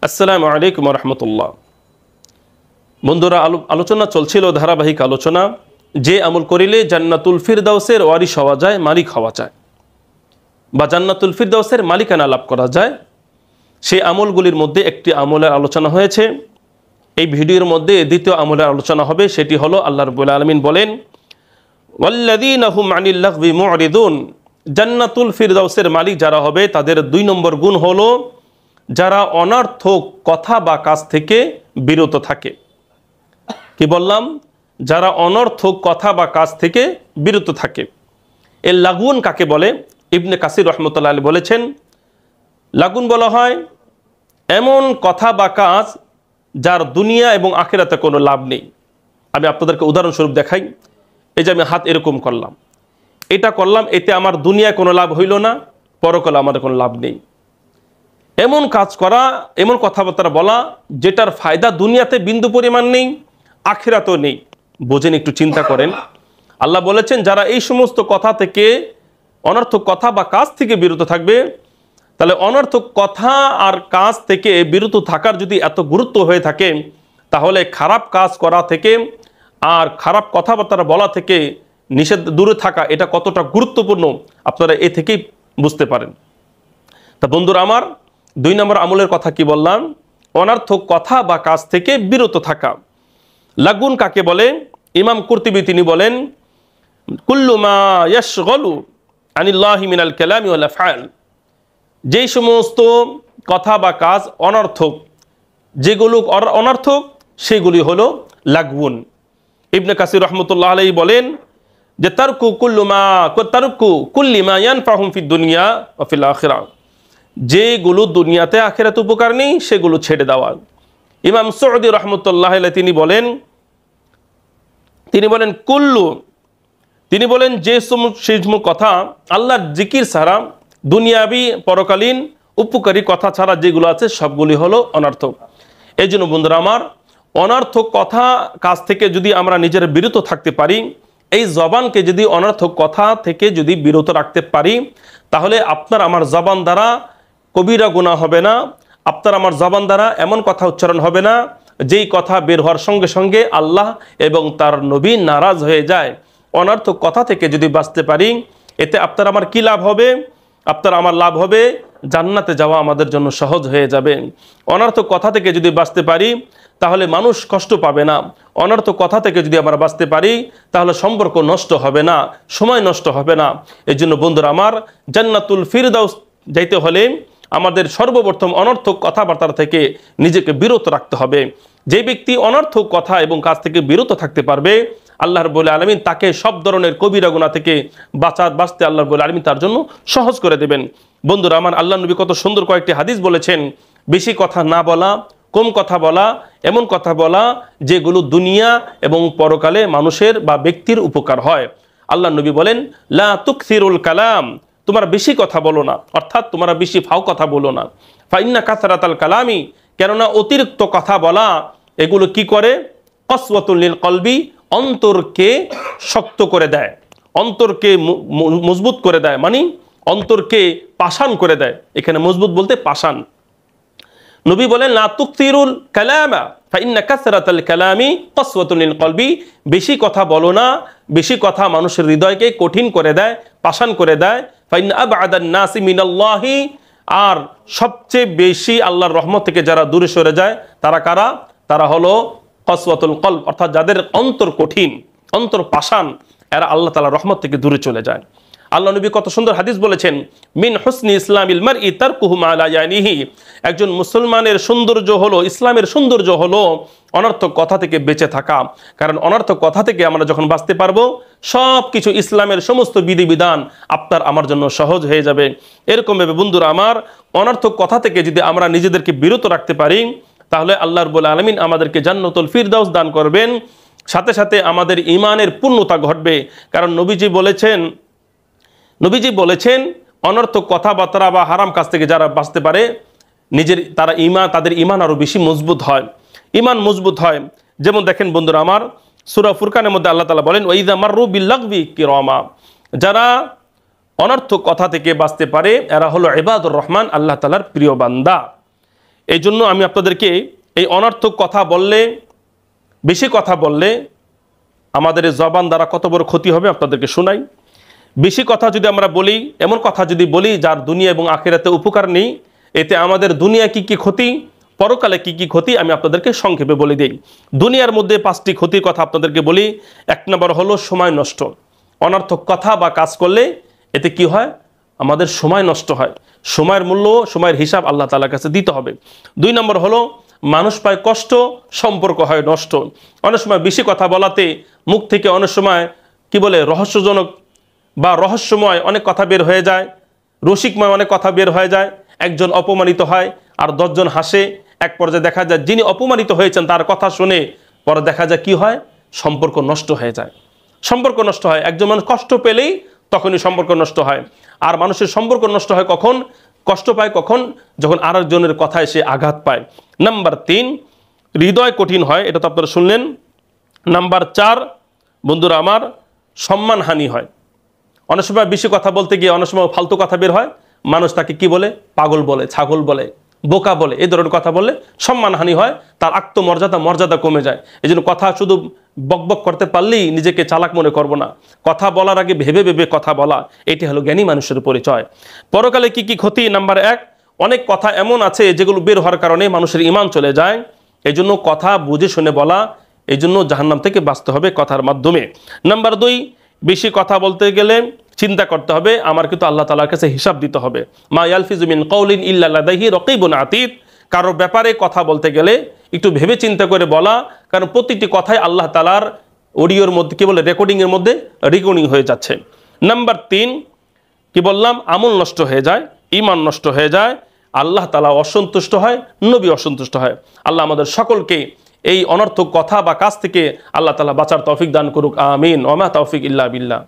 আসসালামু আলাইকুম রহমতুল্লাহ। বন্ধুরা, আলোচনা চলছিল, ধারাবাহিক আলোচনা, যে আমল করিলে জান্নাতুল ফিরদাউসের ওয়ারিস হওয়া যায়, মালিক হওয়া যায় বা জান্নাতুল ফিরদাউসের মালিকানা লাভ করা যায়, সেই আমলগুলির মধ্যে একটি আমলের আলোচনা হয়েছে। এই ভিডিওর মধ্যে দ্বিতীয় আমলের আলোচনা হবে, সেটি হলো আল্লাহ রাব্বুল আলামিন বলেন ওয়াল্লাযীনা হুম আনিল লাগবি মুরিদুন। জান্নাতুল ফিরদাউসের মালিক যারা হবে তাদের 2 নম্বর গুণ হলো যারা অনর্থক কথা বা কাজ থেকে বিরত থাকে। কি বললাম? যারা অনর্থক কথা বা কাজ থেকে বিরত থাকে। এর লাগুন কাকে বলে? ইবনে কাসির রহমতুল্লাহ আলাইহি বলেছেন, লাগুন বলা হয় এমন কথা বা কাজ যার দুনিয়া এবং আখিরাতে কোনো লাভ নেই। আমি আপনাদেরকে উদাহরণস্বরূপ দেখাই। এই যে আমি হাত এরকম করলাম, এটা করলাম, এতে আমার দুনিয়ায় কোনো লাভ হইল না, পরকালে আমাদের কোনো লাভ নেই। এমন কাজ করা, এমন কথাবার্তা বলা যেটার ফায়দা দুনিয়াতে বিন্দু পরিমাণ নেই, আখিরাতেও নেই। বোঝেন, একটু চিন্তা করেন। আল্লাহ বলেছেন যারা এই সমস্ত কথা থেকে, অনর্থক কথা বা কাজ থেকে বিরত থাকবে, তাহলে অনর্থক কথা আর কাজ থেকে বিরত থাকার যদি এত গুরুত্ব হয়ে থাকে, তাহলে খারাপ কাজ করা থেকে আর খারাপ কথাবার্তা বলা থেকে নিষেধ দূরে থাকা এটা কতটা গুরুত্বপূর্ণ আপনারা এ থেকেই বুঝতে পারেন। তা বন্ধুরা আমার, 2 নম্বর আমলের কথা কি বললাম? অনর্থক কথা বা কাজ থেকে বিরত থাকা। লাগুন কাকে বলে? ইমাম কুরতুবী তিনি বলেন কুল্লু মা ইয়াশগালু আনিল্লাহি মিনাল কালামি ওয়াল আফআল। যেই সমস্ত কথা বা কাজ অনর্থক, যেগুলো অনর্থক সেগুলি হলো লাগুন। ইবনে কাসির রহমতুল্লাহ আলাইহি বলেন যে তারকু কুল্লি মা ইয়ানফাহুম ফিদ দুনিয়া ওয়া ফিল আখিরাহ। যেগুলো দুনিয়াতে আখিরাতে উপকার নেই সেগুলো ছেড়ে দেওয়া। ইমাম সৌদি রহমতুল্লাহ আলাইহি তিনি বলেন কুল্লু, তিনি বলেন যে সমস্ত কথা আল্লাহর জিকির ছাড়া, দুনিয়াবি পরকালীন উপকারী কথা ছাড়া যেগুলো আছে সবগুলি হলো অনর্থক। এই জন্য বন্ধুরা আমার, অনর্থক কথা কাজ থেকে যদি আমরা নিজেরা বিরত থাকতে পারি, এই জবানকে যদি অনর্থক কথা থেকে যদি বিরত রাখতে পারি, তাহলে আপনার আমার জবান দ্বারা কবিরা গুনাহ হবে না, আপনার আমার জবান দ্বারা এমন কথা উচ্চারণ হবে না যেই কথা বের হওয়ার সঙ্গে সঙ্গে আল্লাহ এবং তার নবী নারাজ হয়ে যায়। অনর্থক কথা থেকে যদি বাঁচতে পারি, এতে আপনার আমার কি লাভ হবে? আপনার আমার লাভ হবে জান্নাতে যাওয়া আমাদের জন্য সহজ হয়ে যাবে। অনর্থক কথা থেকে যদি বাঁচতে পারি তাহলে মানুষ কষ্ট পাবে না। অনর্থক কথা থেকে যদি আমরা বাঁচতে পারি তাহলে সম্পর্ক নষ্ট হবে না, সময় নষ্ট হবে না। এই জন্য বন্ধুরা আমার, জান্নাতুল ফিরদাউস যাইতে হলে আমাদের সর্বপ্রথম অনর্থক কথাবার্তা থেকে নিজেকে বিরত রাখতে হবে। যে ব্যক্তি অনর্থক কথা এবং কাজ থেকে বিরত থাকতে পারবে, আল্লাহ রাব্বুল আলামিন তাকে সব ধরনের কবিরা গুনাহ থেকে বাঁচতে আল্লাহ রাব্বুল আলামিন তার জন্য সহজ করে দেবেন। বন্ধুরা আমার, আল্লাহ নবী কত সুন্দর কয়েকটি হাদিস বলেছেন, বেশি কথা না বলা, কম কথা বলা, এমন কথা বলা যেগুলো দুনিয়া এবং পরকালে মানুষের বা ব্যক্তির উপকার হয়। আল্লাহ নবী বলেন লা তুকসিরুল কালাম, তোমরা বেশি কথা বলো না, অর্থাৎ তোমরা বেশি ফাও কথা বলো না। ফাইন্না কাসরাতাল কালামি, কেননা অতিরিক্ত কথা বলা এগুলো কি করে? কসওয়াতুল লিল কলবি, অন্তরকে শক্ত করে দেয়, অন্তরকে মজবুত করে দেয়, মানে অন্তরকে পাষাণ করে দেয়। এখানে মজবুত বলতে পাষাণ। নবী বলেন লা তুকসিরুল কালামা ফাইন্না কাসরাতাল কালামি কসওয়াতুল লিল কলবি, বেশি কথা বলো না, বেশি কথা মানুষের হৃদয়কে কঠিন করে দেয়, পাষাণ করে দেয়। ফাইন্না আবআদান নাসি মিনাল্লাহি, আর সবচেয়ে বেশি আল্লাহর রহমত থেকে যারা দূরে সরে যায় তারা কারা? তারা হলো কসওয়াতুল কলব, অর্থাৎ যাদের অন্তর কঠিন, অন্তর পাষাণ, এরা আল্লাহ তাআলার রহমত থেকে দূরে চলে যায়। আল্লাহ নবী কত সুন্দর হাদিস বলেছেন, মিন হুসনি ইসলামিল মারই তারকুহু মা লা ইয়ানিহি। একজন মুসলমানের সৌন্দর্য হলো, ইসলামের সৌন্দর্য হলো অনর্থক কথা থেকে বেঁচে থাকা। কারণ অনর্থক কথা থেকে আমরা যখন বাঁচতে পারবো, সব কিছু ইসলামের সমস্ত বিধিবিধান আপনার আমার জন্য সহজ হয়ে যাবে। এরকমভাবে বন্ধুরা আমার, অনর্থক কথা থেকে যদি আমরা নিজেদেরকে বিরত রাখতে পারি, তাহলে আল্লাহ রাব্বুল আলামিন আমাদেরকে জান্নাতুল ফিরদাউস দান করবেন, সাথে সাথে আমাদের ঈমানের পূর্ণতা ঘটবে। কারণ নবীজি বলেছেন অনর্থক কথাবার্তা বা হারাম কাজ থেকে যারা বাঁচতে পারে, তাদের ঈমান আরো বেশি মজবুত হয়, ঈমান মজবুত হয়। যেমন দেখেন বন্ধুরা আমার, সূরা ফুরকানের মধ্যে আল্লাহ তাআলা বলেন ওয়াইযা মাররু বিল্লাগবি কিরামা, যারা অনর্থক কথা থেকে বাঁচতে পারে এরা হলো ইবাদুর রহমান, আল্লাহ তাআলার প্রিয় বান্দা। এই জন্য আমি আপনাদেরকে এই অনর্থক কথা বললে, বেশি কথা বললে আমাদের এই জবান দ্বারা কত বড় ক্ষতি হবে আপনাদেরকে শোনাই। বেশি কথা যদি আমরা বলি, এমন কথা যদি বলি যার দুনিয়া এবং আখিরাতে উপকার নেই, এতে আমাদের দুনিয়া কি কি ক্ষতি, পরকালে কি কি ক্ষতি আমি আপনাদেরকে সংক্ষেপে বলে দিই। দুনিয়ার মধ্যে 5টি ক্ষতির কথা আপনাদেরকে বলি। 1 নম্বর হলো সময় নষ্ট। অনর্থক কথা বা কাজ করলে এতে কি হয়, আমাদের সময় নষ্ট হয়। সময়ের মূল্য, সময়ের হিসাব আল্লাহ তাআলার কাছে দিতে হবে। 2 নম্বর হলো মানুষ পায় কষ্ট, সম্পর্ক হয় নষ্ট। অনেক সময় বেশি কথা বলাতে মুখ থেকে অনেক সময় কি বলে রহস্যজনক বা রহস্যময় অনেক কথা বের হয়ে যায়, রসিকময় অনেক কথা বের হয়ে যায়। একজন অপমানিত হয় আর 10 জন হাসে। এক পর্যায়ে দেখা যায় যিনি অপমানিত হয়েছেন তার কথা শুনে পরে দেখা যায় কি হয়, সম্পর্ক নষ্ট হয়ে যায়। সম্পর্ক নষ্ট হয়, একজন মানুষ কষ্ট পেলেই তখনই সম্পর্ক নষ্ট হয়। আর মানুষের সম্পর্ক নষ্ট হয় কখন, কষ্ট পায় কখন, যখন আরেকজনের কথায় সে আঘাত পায়। নাম্বার 3, হৃদয় কঠিন হয়, এটা তো আপনারা শুনলেন। নাম্বার 4, বন্ধুরা আমার, সম্মানহানি হয়। অনেক সময় বেশি কথা বলতে গিয়ে অনেক সময় ফালতু কথা বের হয়, মানুষ তাকে কি বলে, পাগল বলে, ছাগল বলে, বোকা বলে। এই ধরনের কথা বললে সম্মানহানি হয়, তার মর্যাদা কমে যায়। এই জন্য কথা শুধু বকবক করতে পারলেই নিজেকে চালাক মনে করবো না, কথা বলার আগে ভেবে ভেবে কথা বলা, এটি হলো জ্ঞানী মানুষের পরিচয়। পরকালে কি কি ক্ষতি? নাম্বার 1, অনেক কথা এমন আছে যেগুলো বের হওয়ার কারণে মানুষের ঈমান চলে যায়। এই জন্য কথা বুঝে শুনে বলা, এই জন্য জাহান্নাম থেকে বাঁচতে হবে কথার মাধ্যমে। নাম্বার 2, বেশি কথা বলতে গেলে চিন্তা করতে হবে আমার কিন্তু আল্লাহ তাআলার কাছে হিসাব দিতে হবে। মা ইয়ালফিজু মিন কাউলিন ইল্লা লাদাইহি রাকিবুন আতীদ। কারোর ব্যাপারে কথা বলতে গেলে একটু ভেবে চিন্তা করে বলা, কারণ প্রতিটি কথাই আল্লাহ তাআলার অডিওর মধ্যে কি বলে, রেকর্ডিংয়ের মধ্যে রেকর্ডিং হয়ে যাচ্ছে। নাম্বার 3, কি বললাম, আমল নষ্ট হয়ে যায়, ঈমান নষ্ট হয়ে যায়, আল্লাহ তাআলা অসন্তুষ্ট হয়, নবী অসন্তুষ্ট হয়। আল্লাহ আমাদের সকলকে এই অনর্থক কথা বা কাজ থেকে আল্লাহ তাআলা বাঁচার তৌফিক দান করুক, আমিন। ওয়া মা তাওফিক ইল্লা বিল্লাহ।